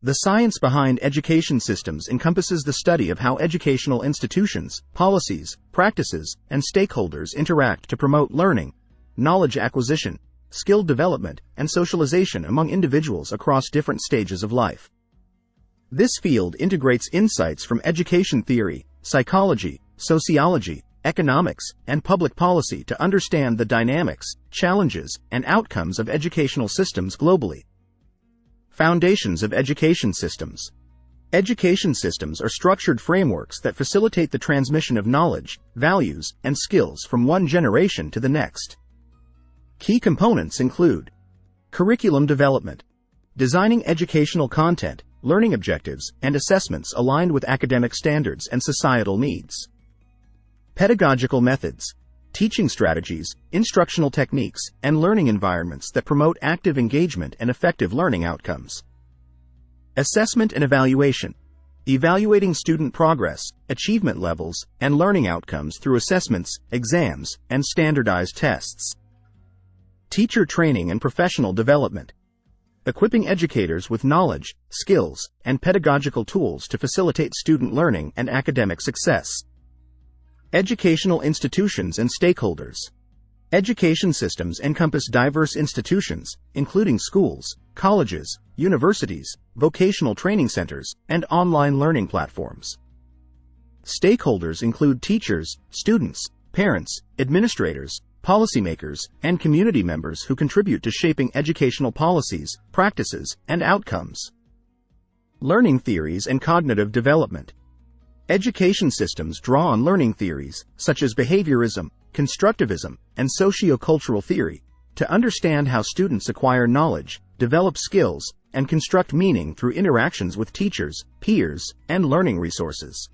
The science behind education systems encompasses the study of how educational institutions, policies, practices, and stakeholders interact to promote learning, knowledge acquisition, skill development, and socialization among individuals across different stages of life. This field integrates insights from education theory, psychology, sociology, economics, and public policy to understand the dynamics, challenges, and outcomes of educational systems globally. Foundations of education systems. Education systems are structured frameworks that facilitate the transmission of knowledge, values, and skills from one generation to the next. Key components include curriculum development, designing educational content, learning objectives, and assessments aligned with academic standards and societal needs. Pedagogical methods, teaching strategies, instructional techniques, and learning environments that promote active engagement and effective learning outcomes. Assessment and evaluation, evaluating student progress, achievement levels, and learning outcomes through assessments, exams, and standardized tests. Teacher training and professional development, equipping educators with knowledge, skills, and pedagogical tools to facilitate student learning and academic success. Educational institutions and stakeholders. Education systems encompass diverse institutions, including schools, colleges, universities, vocational training centers, and online learning platforms. Stakeholders include teachers, students, parents, administrators, policymakers, and community members who contribute to shaping educational policies, practices, and outcomes. Learning theories and cognitive development. Education systems draw on learning theories, such as behaviorism, constructivism, and socio-cultural theory, to understand how students acquire knowledge, develop skills, and construct meaning through interactions with teachers, peers, and learning resources.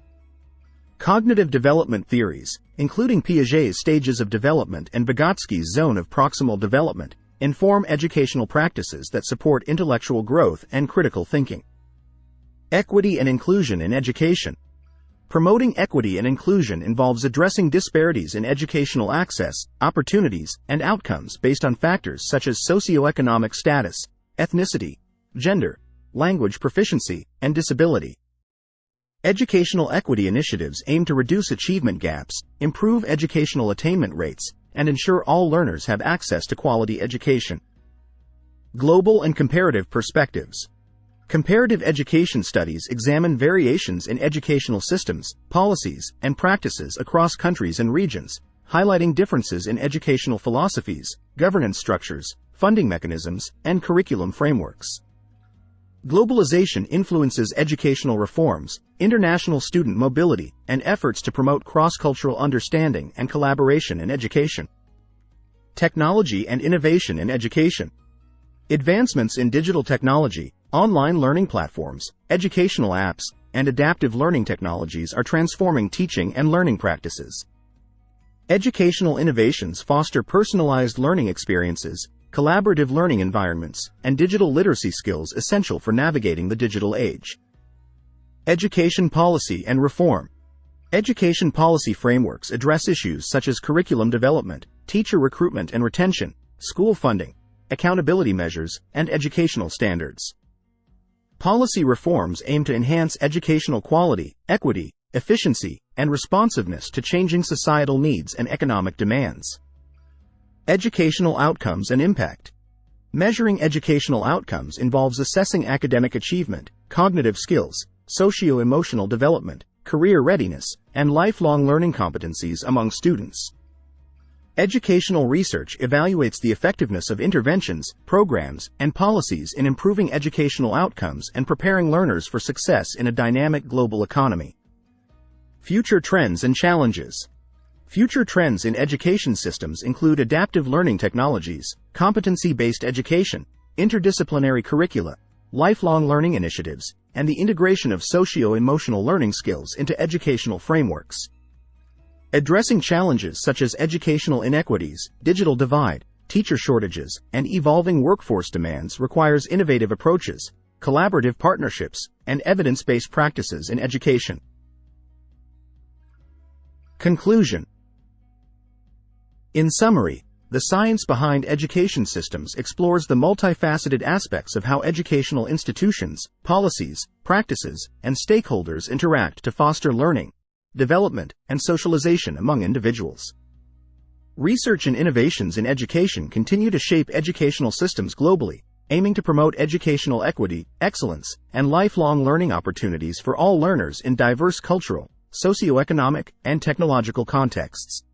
Cognitive development theories, including Piaget's stages of development and Vygotsky's zone of proximal development, inform educational practices that support intellectual growth and critical thinking. Equity and inclusion in education. Promoting equity and inclusion involves addressing disparities in educational access, opportunities, and outcomes based on factors such as socioeconomic status, ethnicity, gender, language proficiency, and disability. Educational equity initiatives aim to reduce achievement gaps, improve educational attainment rates, and ensure all learners have access to quality education. Global and comparative perspectives. Comparative education studies examine variations in educational systems, policies, and practices across countries and regions, highlighting differences in educational philosophies, governance structures, funding mechanisms, and curriculum frameworks. Globalization influences educational reforms, international student mobility, and efforts to promote cross-cultural understanding and collaboration in education. Technology and innovation in education. Advancements in digital technology, online learning platforms, educational apps, and adaptive learning technologies are transforming teaching and learning practices. Educational innovations foster personalized learning experiences, collaborative learning environments, and digital literacy skills essential for navigating the digital age. Education policy and reform. Education policy frameworks address issues such as curriculum development, teacher recruitment and retention, school funding, accountability measures, and educational standards. Policy reforms aim to enhance educational quality, equity, efficiency, and responsiveness to changing societal needs and economic demands. Educational outcomes and impact. Measuring educational outcomes involves assessing academic achievement, cognitive skills, socio-emotional development, career readiness, and lifelong learning competencies among students. Educational research evaluates the effectiveness of interventions, programs, and policies in improving educational outcomes and preparing learners for success in a dynamic global economy. Future trends and challenges. Future trends in education systems include adaptive learning technologies, competency-based education, interdisciplinary curricula, lifelong learning initiatives, and the integration of socio-emotional learning skills into educational frameworks. Addressing challenges such as educational inequities, digital divide, teacher shortages, and evolving workforce demands requires innovative approaches, collaborative partnerships, and evidence-based practices in education. Conclusion. In summary, The Science Behind Education Systems explores the multifaceted aspects of how educational institutions, policies, practices, and stakeholders interact to foster learning, development, and socialization among individuals. Research and innovations in education continue to shape educational systems globally, aiming to promote educational equity, excellence, and lifelong learning opportunities for all learners in diverse cultural, socioeconomic, and technological contexts.